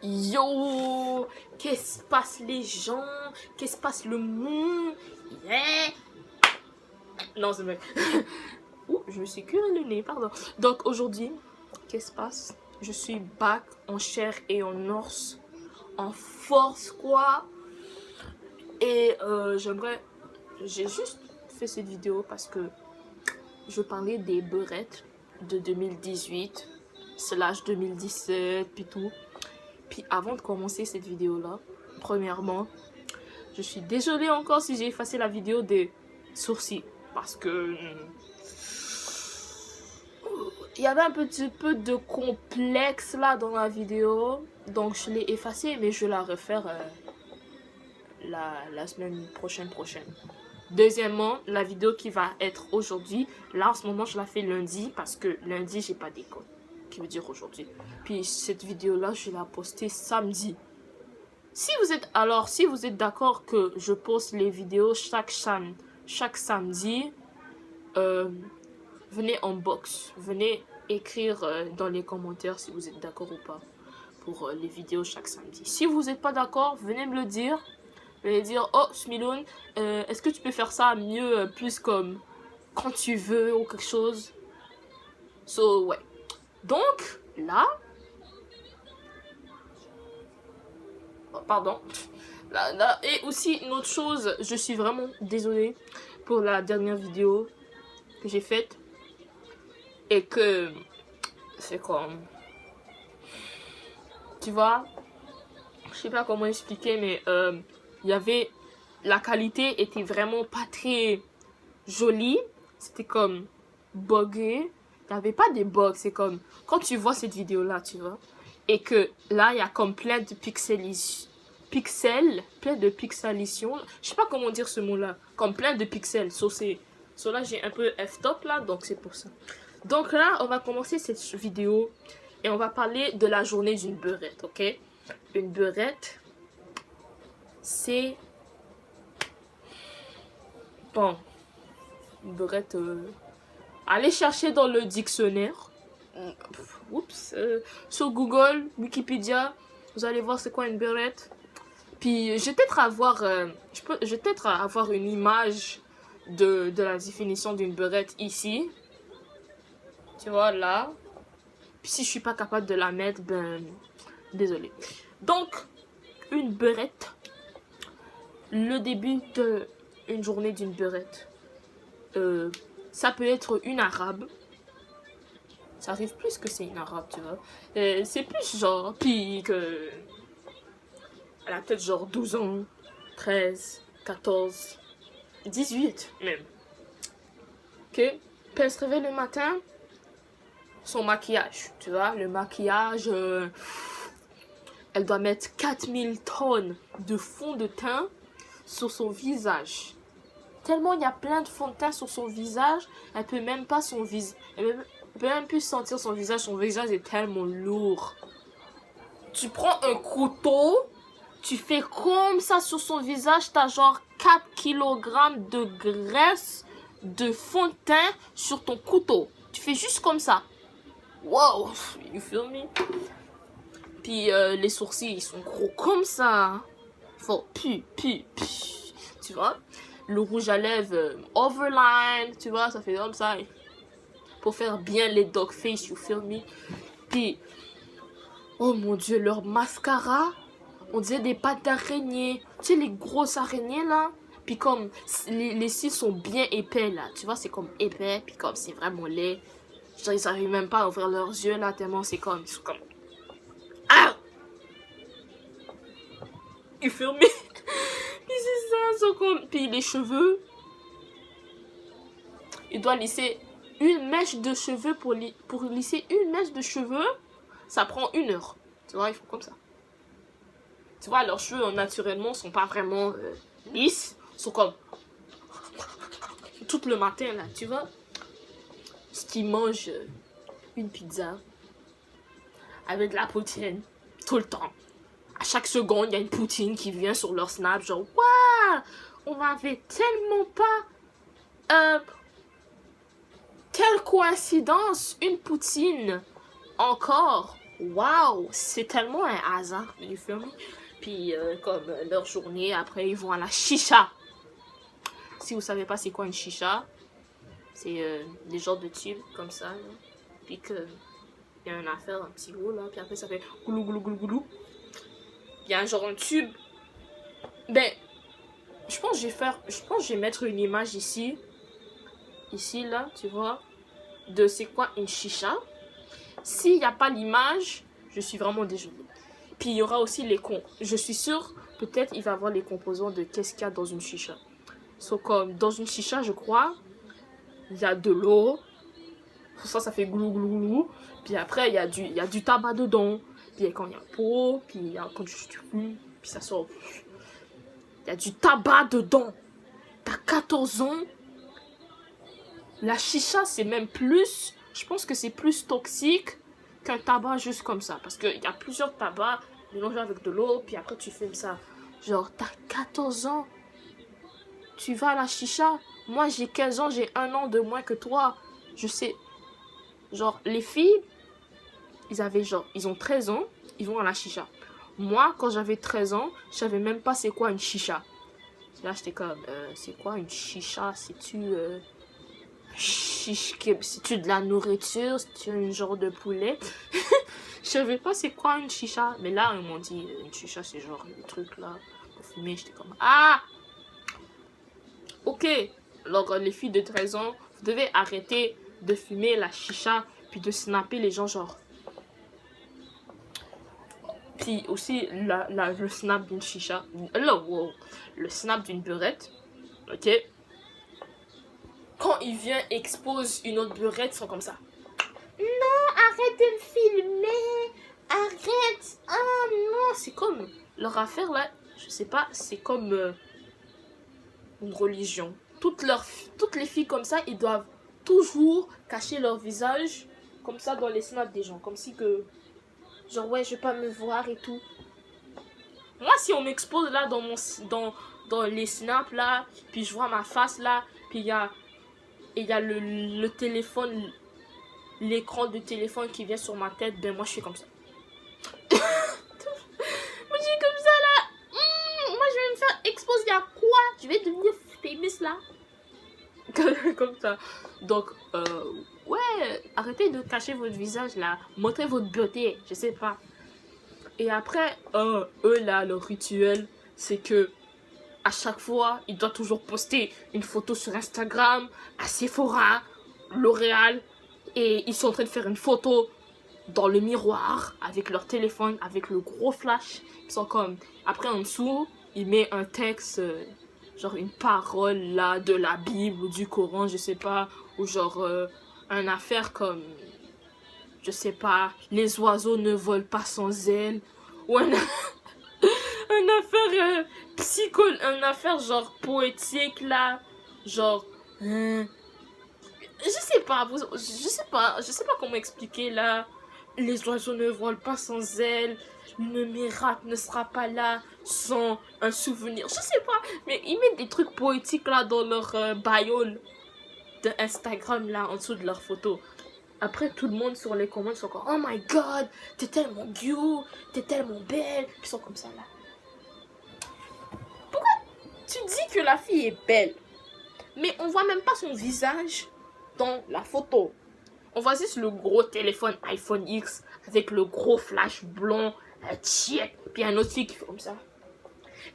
Yo, qu'est-ce qui passe les gens? Qu'est-ce qui passe le monde? Yeah. Non, c'est vrai. Ouh, je me suis curé le nez, pardon. Donc aujourd'hui, qu'est-ce qui se passe? Je suis back en chair et en os, en force quoi. Et j'ai juste fait cette vidéo parce que je parlais des beurettes de 2018/2017 puis tout. Puis avant de commencer cette vidéo là, premièrement, je suis désolée encore si j'ai effacé la vidéo des sourcils parce que il y avait un petit peu de complexe là dans la vidéo, donc je l'ai effacée, mais je vais la refaire la semaine prochaine. Deuxièmement, la vidéo qui va être aujourd'hui, là en ce moment je la fais lundi parce que lundi j'ai pas d'école, qui veut dire aujourd'hui. Puis cette vidéo là je vais la poster samedi. Si vous êtes d'accord que je poste les vidéos chaque samedi, venez en box, venez écrire dans les commentaires si vous êtes d'accord ou pas pour les vidéos chaque samedi. Si vous n'êtes pas d'accord, venez me le dire. Venez dire, oh Smiloun, est-ce que tu peux faire ça mieux, plus comme quand tu veux ou quelque chose. So ouais. Donc là, oh, pardon. Là, et aussi une autre chose, je suis vraiment désolée pour la dernière vidéo que j'ai faite et que c'est comme, tu vois, je sais pas comment expliquer, mais il y avait, la qualité était vraiment pas très jolie, c'était comme buggé, il n'y avait pas des bugs, c'est comme quand tu vois cette vidéo là, tu vois, et que là il y a comme plein de plein de pixelisation, je sais pas comment dire ce mot là, comme plein de pixels, là j'ai un peu f-top là, donc c'est pour ça. Donc là on va commencer cette vidéo et on va parler de la journée d'une beurette, ok? Une beurette, c'est bon, une beurette, allez chercher dans le dictionnaire, oups, sur Google, Wikipédia, vous allez voir c'est quoi une beurette. Puis je vais peut-être avoir, avoir une image de la définition d'une beurette ici. Tu vois, là. Puis si je suis pas capable de la mettre, ben, désolé. Donc, une beurette. Le début d'une journée d'une beurette. Ça peut être une arabe. Ça arrive plus que c'est une arabe, tu vois. C'est plus genre, puis que... Elle a peut-être genre 12 ans, 13, 14, 18 même. Ok? Puis elle se réveille le matin, son maquillage, tu vois, le maquillage, elle doit mettre 4000 tonnes de fond de teint sur son visage. Tellement il y a plein de fond de teint sur son visage, elle peut même pas elle peut même plus sentir son visage est tellement lourd. Tu prends un couteau, tu fais comme ça sur son visage, t'as genre 4 kg de graisse de fond de teint sur ton couteau. Tu fais juste comme ça. Wow, you feel me? Puis les sourcils, ils sont gros comme ça. Faut tu vois? Le rouge à lèvres overline, tu vois, ça fait comme ça. Pour faire bien les dog face, you feel me? Puis, oh mon dieu, leur mascara, on dirait des pattes d'araignée. Tu sais, les grosses araignées là. Puis comme les cils sont bien épais là. Tu vois, c'est comme épais. Puis comme c'est vraiment laid. Genre, ils n'arrivent même pas à ouvrir leurs yeux là. Tellement c'est comme. Ils sont comme. Ah! You feel me? Puis c'est ça, ils sont comme. Puis les cheveux. Il doit lisser une mèche de cheveux pour lisser une mèche de cheveux. Ça prend 1 heure. Tu vois, ils font comme ça. Tu vois, leurs cheveux naturellement sont pas vraiment lisses. Ils sont comme tout le matin là, tu vois. Ce qu'ils mangent une pizza avec de la poutine tout le temps. À chaque seconde, il y a une poutine qui vient sur leur snap, genre waouh, on m'avait tellement pas. Quelle coïncidence, une poutine encore waouh, c'est tellement un hasard, you feel me? Puis comme leur journée, après ils vont à la chicha. Si vous savez pas c'est quoi une chicha, c'est des genres de tubes comme ça, là. Puis que il y a une affaire, un petit gros là, puis après ça fait goulou goulou goulou goulou. Il y a un genre un tube. Ben, je pense que je vais mettre une image ici. Ici là, tu vois, de c'est quoi une chicha. S'il n'y a pas l'image, je suis vraiment désolée. Puis il y aura aussi les cons. Je suis sûre, peut-être il va y avoir les composants de qu'est-ce qu'il y a dans une chicha. So, comme dans une chicha, je crois, il y a de l'eau. Ça fait glou glou glou. Puis après, il y a du tabac dedans. Puis quand il y a pot, puis il y a quand tu fumes, puis ça sort. Il y a du tabac dedans. T'as 14 ans. La chicha, c'est même plus. Je pense que c'est plus toxique qu'un tabac juste comme ça. Parce qu'il y a plusieurs tabacs mélangés avec de l'eau. Puis après, tu fumes ça. Genre, t'as 14 ans. Tu vas à la chicha. Moi, j'ai 15 ans. J'ai 1 an de moins que toi. Je sais. Genre, les filles, ils ont 13 ans. Ils vont à la chicha. Moi, quand j'avais 13 ans, je savais même pas c'est quoi une chicha. Là, j'étais comme, c'est quoi une chicha? C'est-tu c'est-tu de la nourriture? C'est-tu un genre de poulet? Je savais pas c'est quoi une chicha. Mais là, ils m'ont dit, une chicha, c'est genre le truc là pour fumer. J'étais comme, ah! Ok. Alors, les filles de 13 ans, vous devez arrêter de fumer la chicha puis de snapper les gens genre. Puis aussi, le snap d'une chicha. Le snap d'une beurette. Ok? Quand il vient expose une autre beurette, ils sont comme ça. Non, arrête de me filmer. Arrête. Ah non, c'est comme leur affaire là. Je sais pas, c'est comme une religion. Toutes les filles comme ça, ils doivent toujours cacher leur visage comme ça dans les snaps des gens. Comme si que, genre ouais, je vais pas me voir et tout. Moi, si on m'expose là dans les snaps là, puis je vois ma face là, puis il y a le téléphone, l'écran de téléphone qui vient sur ma tête, ben moi je suis comme ça. Moi je suis comme ça là. Moi je vais me faire exposer à quoi? Je vais devenir famous là. Comme ça. Donc, ouais, arrêtez de cacher votre visage là. Montrez votre beauté, je sais pas. Et après, eux là, leur rituel, c'est que à chaque fois, ils doivent toujours poster une photo sur Instagram, à Sephora, L'Oréal, et ils sont en train de faire une photo dans le miroir avec leur téléphone, avec le gros flash. Ils sont comme, après en dessous, ils mettent un texte, genre une parole là de la Bible ou du Coran, je sais pas, ou genre une affaire comme, je sais pas, les oiseaux ne volent pas sans ailes, ou une affaire une affaire genre poétique là, genre je sais pas, je sais pas comment expliquer là. Les oiseaux ne volent pas sans ailes, le miracle ne sera pas là sans un souvenir. Je sais pas, mais ils mettent des trucs poétiques là dans leur bio de Instagram là en dessous de leur photo. Après, tout le monde sur les commentaires sont comme, oh my god, t'es tellement cute, t'es tellement belle. Ils sont comme ça là. Pourquoi tu dis que la fille est belle, mais on voit même pas son visage dans la photo? On voit juste le gros téléphone iPhone X avec le gros flash blond, puis un autre fille qui fait comme ça.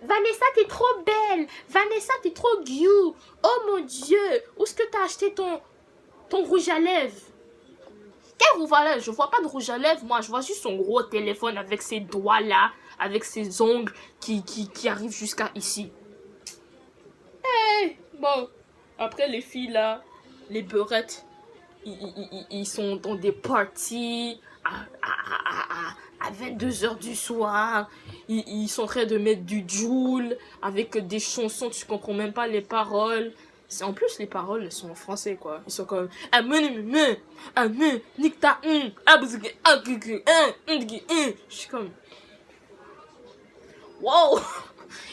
Vanessa, t'es trop belle. Vanessa, t'es trop cute. Oh mon Dieu, où est-ce que t'as acheté ton rouge à lèvres? Quel rouge à lèvres? Je vois pas de rouge à lèvres, moi. Je vois juste son gros téléphone avec ses doigts là, avec ses ongles qui arrivent jusqu'à ici. Hey, bon. Après, les filles là, les beurettes, ils sont dans des parties à 22h du soir. Ils sont en train de mettre du Joule avec des chansons, tu comprends même pas les paroles. En plus, les paroles sont en français, quoi. Ils sont comme... Je suis comme... Wow!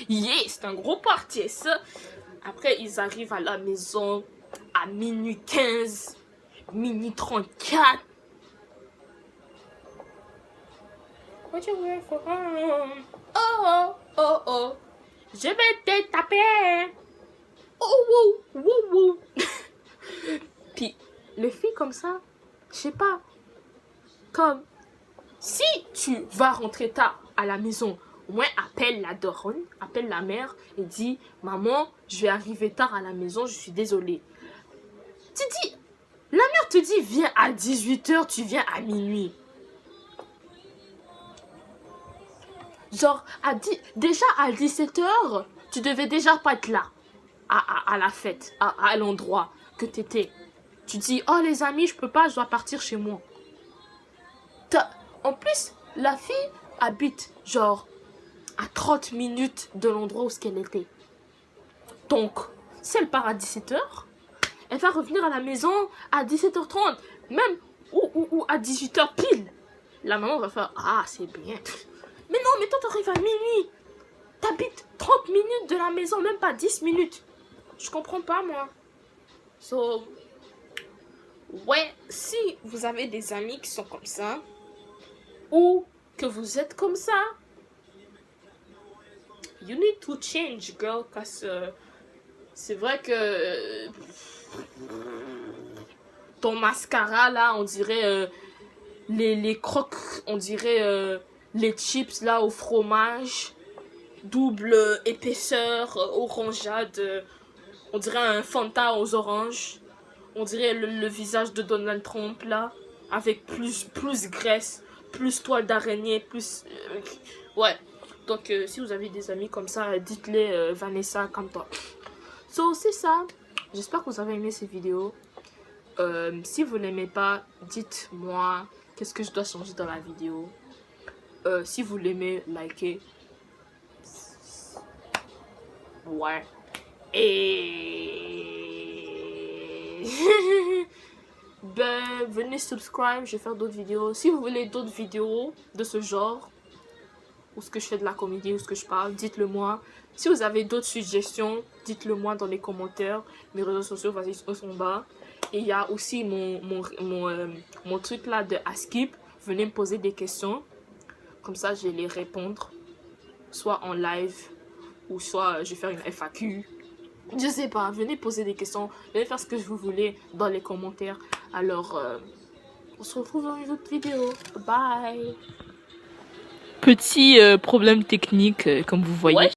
Yeah, c'est un gros party, ça. Après, ils arrivent à la maison à minuit 15, minuit 34. What you wait for? Oh, oh, oh, oh. Je vais te taper. Oh, wow, wow, wow. Puis, les filles comme ça, je sais pas, comme, si tu vas rentrer tard à la maison, au moins appelle la daronne, appelle la mère et dis, maman, je vais arriver tard à la maison, je suis désolée. Tu dis, la mère te dit, viens à 18h, tu viens à minuit. Genre, déjà à 17h, tu devais déjà pas être là, à la fête, à l'endroit que t'étais. Tu dis, oh les amis, je peux pas, je dois partir chez moi. En plus, la fille habite genre à 30 minutes de l'endroit où elle était. Donc, si elle part à 17h, elle va revenir à la maison à 17h30, même ou à 18h pile. La maman va faire, ah c'est bien. Mais non, mais toi t'arrives à minuit. T'habites 30 minutes de la maison, même pas 10 minutes. Je comprends pas moi. So, ouais, si vous avez des amis qui sont comme ça, ou que vous êtes comme ça, you need to change, girl, parce que c'est vrai que ton mascara là, on dirait les crocs, on dirait les chips là au fromage, double épaisseur, orangeade, on dirait un Fanta aux oranges, on dirait le visage de Donald Trump là, avec plus graisse, plus toile d'araignée, plus... ouais. Donc, si vous avez des amis comme ça, dites-les Vanessa comme toi. So, c'est ça. J'espère que vous avez aimé cette vidéo. Si vous l'aimez pas, dites-moi qu'est-ce que je dois changer dans la vidéo. Si vous l'aimez, likez. Ouais. Et... ben, venez subscribe, je vais faire d'autres vidéos. Si vous voulez d'autres vidéos de ce genre, ou ce que je fais de la comédie, ou ce que je parle, dites-le moi. Si vous avez d'autres suggestions, dites-le moi dans les commentaires. Mes réseaux sociaux, vas-y, sont en bas. Et il y a aussi mon truc là de Askip. Venez me poser des questions. Comme ça, je vais les répondre. Soit en live, ou soit je vais faire une FAQ. Je sais pas, venez poser des questions. Venez faire ce que vous voulez dans les commentaires. Alors, on se retrouve dans une autre vidéo. Bye. Petit problème technique, comme vous voyez. Ouais.